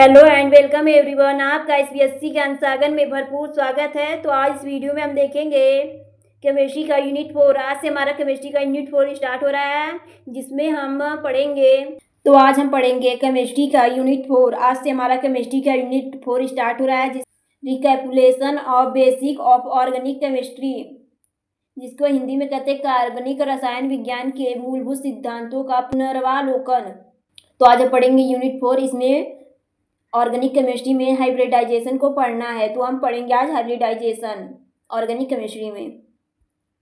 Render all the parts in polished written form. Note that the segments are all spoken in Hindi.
Hello and welcome everyone. आपका एसबीएससी ज्ञान सागर में भरपूर स्वागत है। तो आज इस वीडियो में हम देखेंगे केमिस्ट्री का यूनिट 4। आज से हमारा केमिस्ट्री का यूनिट 4 स्टार्ट हो रहा है, जिसमें हम पढ़ेंगे। तो आज हम पढ़ेंगे केमिस्ट्री का यूनिट 4। आज से हमारा केमिस्ट्री का यूनिट 4 स्टार्ट हो रहा है, recapitulation of basic of organic chemistry, जिसको हिंदी में कहते हैं कार्बनिक रसायन विज्ञान के मूलभूत सिद्धांतों का पुनर्वालोकन। तो आज हम पढ़ेंगे यूनिट 4। इसमें ऑर्गेनिक केमिस्ट्री में हाइब्रिडाइजेशन को पढ़ना है। तो हम पढ़ेंगे आज हाइब्रिडाइजेशन ऑर्गेनिक केमिस्ट्री में।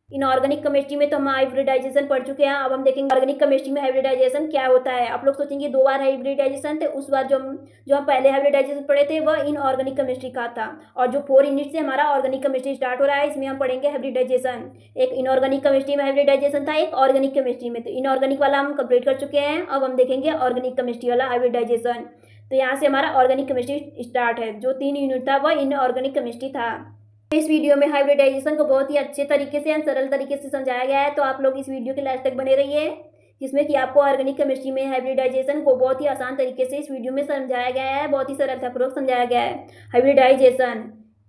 इनऑर्गेनिक केमिस्ट्री में तो हम हाइब्रिडाइजेशन पढ़ चुके हैं। अब हम देखेंगे ऑर्गेनिक केमिस्ट्री में हाइब्रिडाइजेशन क्या होता है। आप लोग सोचेंगे 2 बार हाइब्रिडाइजेशन थे। उस बार जो हम पहले हाइब्रिडाइजेशन पढ़े थे वह इनऑर्गेनिक केमिस्ट्री का था, और जो 4 यूनिट से हमारा ऑर्गेनिक केमिस्ट्री स्टार्ट हो रहा है, इसमें हम पढ़ेंगे हाइब्रिडाइजेशन। एक इनऑर्गेनिक केमिस्ट्री में हाइब्रिडाइजेशन था, एक ऑर्गेनिक केमिस्ट्री में। तो इनऑर्गेनिक वाला हम कंप्लीट कर चुके हैं। अब हम देखेंगे ऑर्गेनिक केमिस्ट्री वाला हाइब्रिडाइजेशन। तो यहाँ से हमारा ऑर्गेनिक केमिस्ट्री स्टार्ट है। जो 3 यूनिट था वह इनऑर्गेनिक केमिस्ट्री था। इस वीडियो में हाइब्रिडाइजेशन को बहुत ही अच्छे तरीके से, सरल तरीके से समझाया गया है। तो आप लोग इस वीडियो के लास्ट तक बने रहिए, जिसमें कि आपको ऑर्गेनिक केमिस्ट्री में हाइब्रिडाइजेशन को बहुत ही आसान तरीके से इस वीडियो में समझाया गया है। बहुत ही सरलतापूर्वक समझाया गया है। Hybridization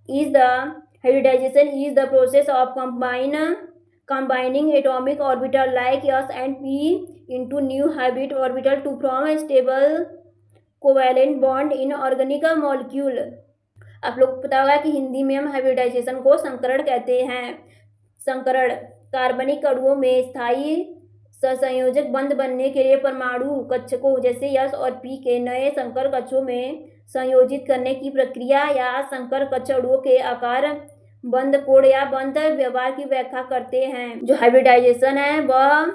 is the process of combining atomic orbital like S and P into new hybrid orbital to form a stable covalent bond in organic molecule. आप लोग को पता होगा कि हिंदी में हम हाइब्रिडाइजेशन को संकरण कहते हैं। संकरण कार्बनिक अणुओं में स्थायी सहसंयोजक बंध बनने के लिए परमाणु कक्षकों जैसे S और P के नए संकर कक्षों में संयोजित करने की प्रक्रिया, या संकर कक्ष अणुओं के आकार, बंध कोण या बंध व्यवहार की व्याख्या करते हैं। जो हाइब्रिडाइजेशन है वह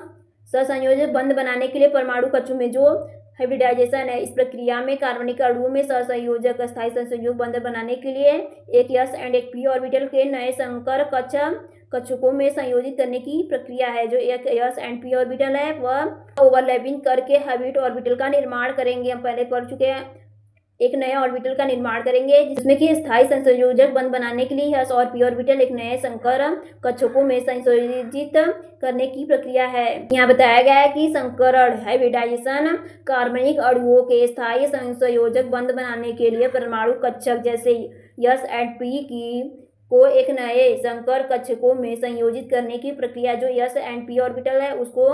सहसंयोजक बंध बनाने के लिए परमाणु कक्षों में जो हाइब्रिडाइजेशन है, इस प्रक्रिया में कार्बनिक अणुओं में सहसंयोजक स्थायी सहसंयोजक बंध बनाने के लिए एक S एंड एक P ऑर्बिटल के नए संकर कक्षकों में संयोजित करने की प्रक्रिया है। जो एक S एंड P ऑर्बिटल है वह ओवरलैपिंग करके हाइब्रिड ऑर्बिटल का निर्माण करेंगे। हम पहले पढ़ चुके हैं। एक नए ऑर्बिटल का निर्माण करेंगे, जिसमें कि स्थायी संयोजक बंध बनाने के लिए S और P ऑर्बिटल एक नए संकर कक्षकों में संयोजित करने की प्रक्रिया है। यहाँ बताया गया है कि संकरण हाइब्रिडाइजेशन कार्बनिक अणुओं के स्थायी संयोजक बंध बनाने के लिए परमाणु कक्षक जैसे S एंड P को एक नए संकर कक्षकों में संयोजित करने की प्रक्रिया। जो S एंड P ऑर्बिटल है उसको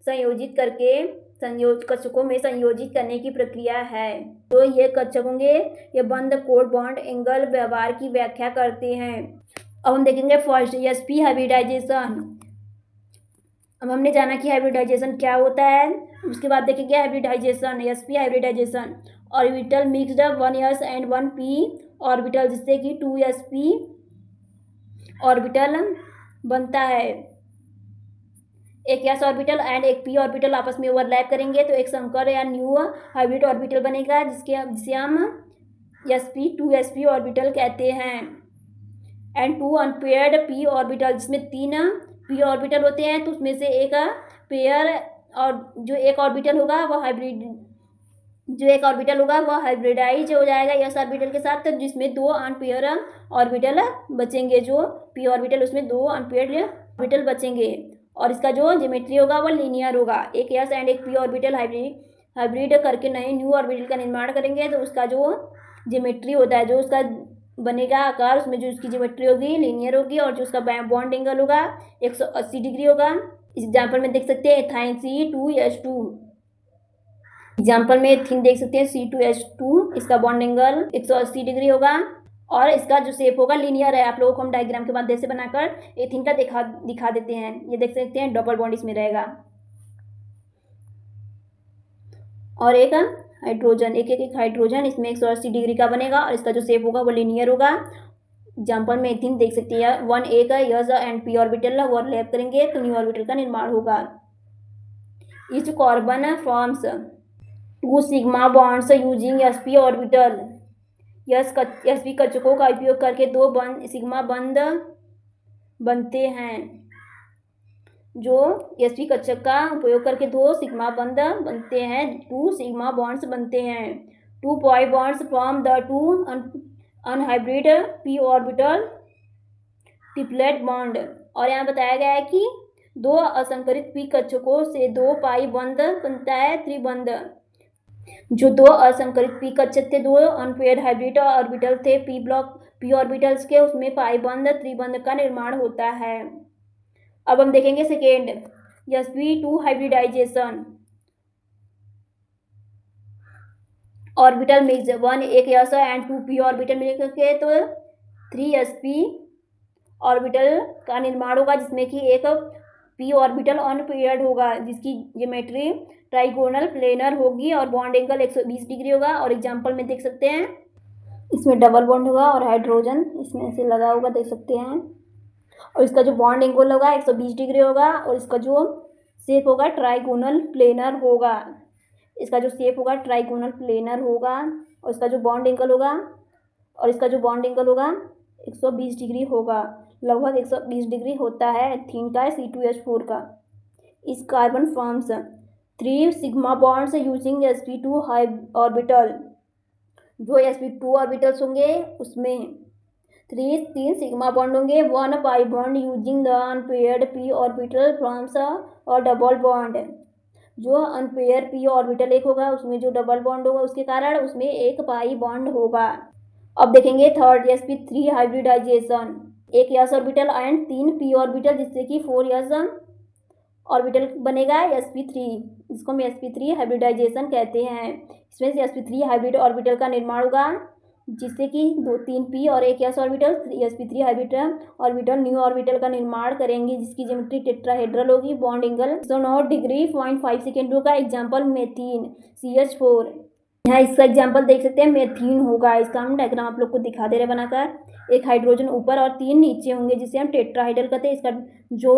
संयोजित करके कक्षकों में संयोजित करने की प्रक्रिया है। तो ये कक्षक होंगे, ये बंध कोण बॉन्ड एंगल व्यवहार की व्याख्या करते हैं। अब हम देखेंगे फर्स्ट sp हाइब्रिडाइजेशन। अब हमने जाना कि हाइब्रिडाइजेशन क्या होता है। उसके बाद देखेंगे hybridization sp hybridization orbital mixed 1s and 1p orbital, जिससे कि 2sp ऑर्बिटल बनता है। एक S ऑर्बिटल एंड एक P ऑर्बिटल आपस में ओवरलैप करेंगे तो एक संकर या न्यू हाइब्रिड ऑर्बिटल बनेगा, जिसे हम sp2sp ऑर्बिटल कहते हैं। एंड 2 अनपेयर्ड P ऑर्बिटल, जिसमें 3 P ऑर्बिटल होते हैं। तो उसमें से एक पेयर, और जो एक ऑर्बिटल होगा वह हाइब्रिडाइज हो जाएगा S ऑर्बिटल के साथ, जिसमें 2 अनपेयर ऑर्बिटल बचेंगे। जो P ऑर्बिटल उसमें 2 अनपेयर्ड ऑर्बिटल बचेंगे, और इसका जो ज्योमेट्री होगा वह लीनियर होगा। एक S एंड एक P ऑर्बिटल हाइब्रिड करके नए न्यू ऑर्बिटल का निर्माण करेंगे, तो उसका जो ज्योमेट्री होता है, जो उसका बनेगा आकार, उसमें जो उसकी ज्योमेट्री होगी लीनियर होगी, और जो उसका बॉन्ड एंगल होगा 180 डिग्री होगा। इस एग्जाम्पल में देख सकते हैं एथाइन C2H2। एग्जाम्पल में एथीन देख सकते हैं C2H2, इसका बॉन्ड एंगल 180 डिग्री होगा, और इसका जो शेप होगा लीनियर है। आप लोगों को हम डायग्राम के माध्यम से बनाकर एथीन का दिखा देते हैं। ये देख सकते हैं डबल बॉन्ड इसमें रहेगा, और एक हाइड्रोजन, एक हाइड्रोजन इसमें 180 डिग्री का बनेगा, और इसका जो शेप होगा वो लीनियर होगा। एग्जाम्पल में एथीन देख सकते हैं 1 एक S and P orbital overlap करेंगे तो न्यू ऑर्बिटल का निर्माण होगा। Etch carbon forms 2 sigma bonds using sp orbital. sp कक्षकों का उपयोग करके 2 सिग्मा बंध बनते हैं। जो sp कक्षक का उपयोग करके 2 सिग्मा बंध बनते हैं, 2 सिग्मा बॉन्ड्स बनते हैं। 2 pi bonds from the 2 unhybrid p orbital triplet bond. और यहाँ बताया गया है कि 2 असंकरित p कक्षकों से 2 पाई बंध बनता है त्रिबंध। जो दो असंकरित पी कक्षक थे, दो अनपेयर्ड हाइब्रिड ऑर्बिटल थे पी ब्लॉक पी ऑर्बिटल्स के, उसमें पाई बंध त्रिबंध का निर्माण होता है। अब हम देखेंगे second sp2 hybridisation. Orbital mix 1 एक s एंड 2 p ऑर्बिटल मिलकर के तो 3sp ऑर्बिटल का निर्माण होगा, जिसमें कि एक p ऑर्बिटल अनपेयर्ड होगा, जिसकी ज्योमेट्री ट्राइगोनल प्लेनर होगी और बॉन्ड एंगल 120 डिग्री होगा। और एग्जांपल में देख सकते हैं इसमें डबल बॉन्ड होगा और हाइड्रोजन इसमें से लगा होगा, देख सकते हैं। और इसका जो बॉन्ड एंगल होगा 120 डिग्री होगा और इसका जो शेप होगा ट्राइगोनल प्लेनर होगा। इसका जो शेप होगा ट्राइगोनल प्लेनर होगा और इसका जो बॉन्ड एंगल होगा 120 डिग्री होगा, लगभग 120 डिग्री होता है एथीन का C2H4 का। इस carbon forms 3 sigma bonds using sp2 high orbital. जो sp2 ऑर्बिटल्स होंगे उसमें 3 सिग्मा बॉन्ड होंगे, 1 pi bond using the unpaired p orbital forms और डबल बॉन्ड। जो अनपेयर p ऑर्बिटल एक होगा उसमें जो डबल बॉन्ड होगा उसके कारण उसमें एक पाई बॉन्ड होगा। अब देखेंगे थर्ड sp3 हाइब्रिडाइजेशन। एक s orbital and 3 p orbital, जिससे कि 4s ऑर्बिटल बनेगा sp3, जिसको हम sp3 हाइब्रिडाइजेशन कहते हैं। इसमें से sp3 हाइब्रिड ऑर्बिटल का निर्माण होगा, जिससे कि 3 p और एक s orbital sp3 hybrid orbital new orbital का निर्माण करेंगे, जिसकी ज्योमेट्री टेट्राहेड्रल होगी, बॉन्ड एंगल 109 डिग्री 0.5 सेकेंड होगा। Example methane CH4। यहाँ इसका एग्जाम्पल देख सकते हैं मेथीन होगा। इसका हम डायग्राम आप लोग को दिखा दे रहे बनाकर। एक हाइड्रोजन ऊपर और 3 नीचे होंगे, जिसे हम टेट्राहेड्रल कहते हैं। इसका जो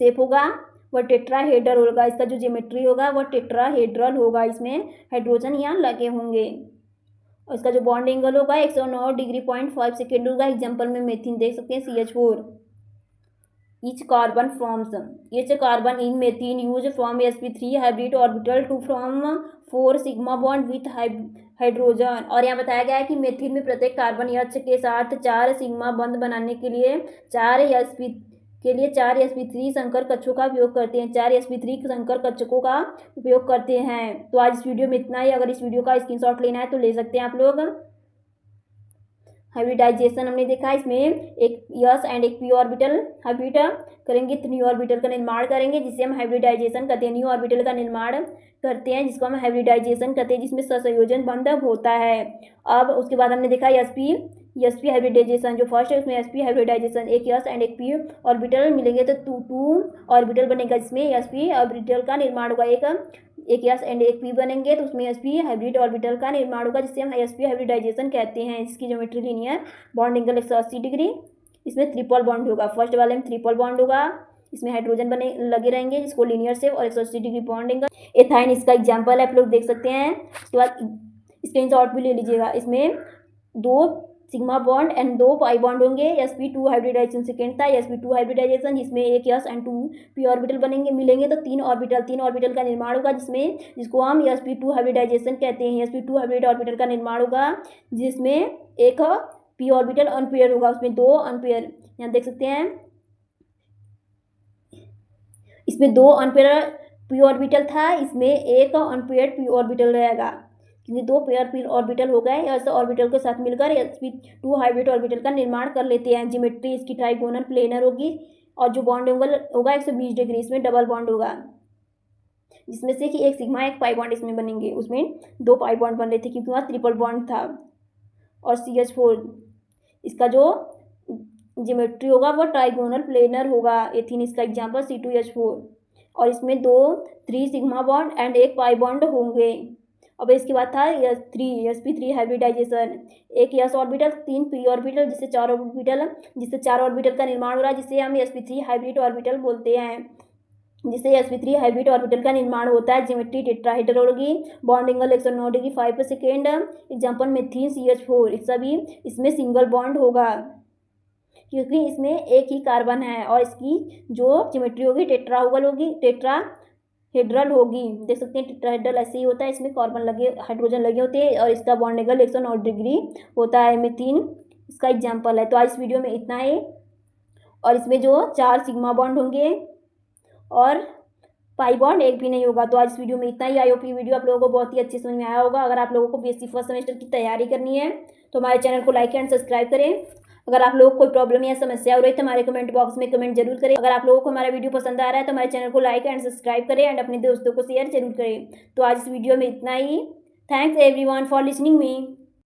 शेप होगा वह टेट्राहेड्रल होगा, इसका जो ज्योमेट्री होगा वह टेट्राहेड्रल होगा, इसमें हाइड्रोजन यहाँ लगे होंगे। और इसका जो बॉन्ड एंगल होगा 109 डिग्री 0.5 सेकेंड होगा। एग्जाम्पल में मेथीन देख सकते हैं CH4। Each carbon in methane use from sp3 hybrid orbital to from 4 sigma bond with hydrogen. और यहाँ बताया गया है कि मेथीन में प्रत्येक कार्बन H के साथ 4 सिग्मा बंध बनाने के लिए 4 sp3 संकर कक्षकों का उपयोग करते हैं। 4 sp3 संकर कक्षकों का उपयोग करते हैं। तो आज इस वीडियो में इतना ही। अगर इस वीडियो का स्क्रीनशॉट लेना है तो ले सकते हैं आप लोग। हाइब्रिडाइजेशन हमने देखा, इसमें एक s एंड एक p ऑर्बिटल हाइब्रिड करेंगे तो न्यू ऑर्बिटल का निर्माण करेंगे, जिसे हम हाइब्रिडाइजेशन कहते हैं। न्यू ऑर्बिटल का निर्माण करते हैं जिसको हम हाइब्रिडाइजेशन कहते हैं, जिसमें सहसंयोजन बंध होता है। अब उसके बाद हमने देखा sp हाइब्रिडाइजेशन। जो फर्स्ट है उसमें sp हाइब्रिडाइजेशन, एक s एंड एक p ऑर्बिटल मिलेंगे तो 2 ऑर्बिटल बनेगा, जिसमें sp ऑर्बिटल का निर्माण होगा। एक s एंड एक p बनेंगे तो उसमें sp हाइब्रिड ऑर्बिटल का निर्माण होगा, जिससे हम sp हाइब्रिडाइजेशन कहते हैं। इसकी geometry linear, bond angle 180 degree. इसमें ट्रिपल बॉन्ड होगा, फर्स्ट वाले में ट्रिपल बॉन्ड होगा, इसमें हाइड्रोजन बने लगे रहेंगे, जिसको लीनियर से और 180 डिग्री बॉन्ड एंगल। एथाइन इसका एग्जाम्पल है, आप लोग देख सकते हैं। उसके बाद स्क्रीनशॉट भी ले लीजिएगा। इसमें 2 sigma bond and 2 pi bond होंगे। sp2 हाइब्रिडाइजेशन सेकेंड था, sp2 हाइब्रिडाइजेशन, जिसमें एक s एंड 2 p ऑर्बिटल बनेंगे मिलेंगे तो 3 ऑर्बिटल का निर्माण होगा, जिसको हम sp2 हाइब्रिडाइजेशन कहते हैं। sp2 हाइब्रिड ऑर्बिटल का निर्माण होगा, जिसमें एक p ऑर्बिटल अनपेयर होगा, उसमें 2 अनपेयर, यहाँ देख सकते हैं इसमें 2 अनपेयर p ऑर्बिटल था, इसमें एक अनपेयर p ऑर्बिटल रहेगा, क्योंकि 2 पेयर p ऑर्बिटल हो गए। ऐसे ऑर्बिटल के साथ मिलकर sp2 हाइब्रिड ऑर्बिटल का निर्माण कर लेते हैं। ज्योमेट्री इसकी ट्राइगोनल प्लेनर होगी और जो बॉन्ड एंगल होगा 120 डिग्री। इसमें डबल बॉन्ड होगा, जिसमें से कि एक सिग्मा एक पाई बॉन्ड इसमें बनेंगे। उसमें 2 पाई बॉन्ड बन रहे थे क्योंकि वहाँ ट्रिपल बॉन्ड था। और CH4 इसका जो ज्योमेट्री होगा वो ट्राइगोनल प्लेनर होगा। एथीन इसका एग्जाम्पल C2H4। और इसमें 3 सिग्मा बॉन्ड एंड एक पाई बॉन्ड होंगे। अब इसके बाद था sp3 हाइब्रिडाइजेशन। एक s ऑर्बिटल 3 p ऑर्बिटल, जिससे 4 ऑर्बिटल का निर्माण हो रहा है, जिसे हम sp3 हाइब्रिड ऑर्बिटल बोलते हैं। जिससे sp3 हाइब्रिड ऑर्बिटल का निर्माण होता है। ज्योमेट्री टेट्राहेड्रल होगी, bond angle 109 degree 5 second. Example methane CH4। सभी इसमें सिंगल बॉन्ड होगा क्योंकि इसमें एक ही कार्बन है और इसकी जो ज्योमेट्री होगी टेट्राहेड्रल होगी। देख सकते हैं टेट्राहेड्रल ऐसे ही होता है, इसमें कार्बन लगे हाइड्रोजन लगे होते हैं और इसका बॉन्ड एंगल 109 डिग्री होता है। मेथीन इसका एग्जाम्पल है। तो आज इस वीडियो में इतना ही। और इसमें जो 4 सिग्मा बॉन्ड होंगे और पाई बॉन्ड एक भी नहीं होगा। तो आज इस वीडियो में इतना ही। आई होप ये वीडियो आप लोगों को बहुत ही अच्छी समझ में आया होगा। अगर आप लोगों को बीएससी फर्स्ट सेमेस्टर की तैयारी करनी है तो हमारे चैनल को लाइक एंड सब्सक्राइब करें। अगर आप लोगों को कोई प्रॉब्लम या समस्या हो रही है तो हमारे कमेंट बॉक्स में कमेंट जरूर करें। अगर आप लोगों को हमारा वीडियो पसंद आ रहा है तो हमारे चैनल को लाइक एंड सब्सक्राइब करें एंड अपने दोस्तों को शेयर जरूर करें। तो आज इस वीडियो में इतना ही। Thanks everyone for listening me.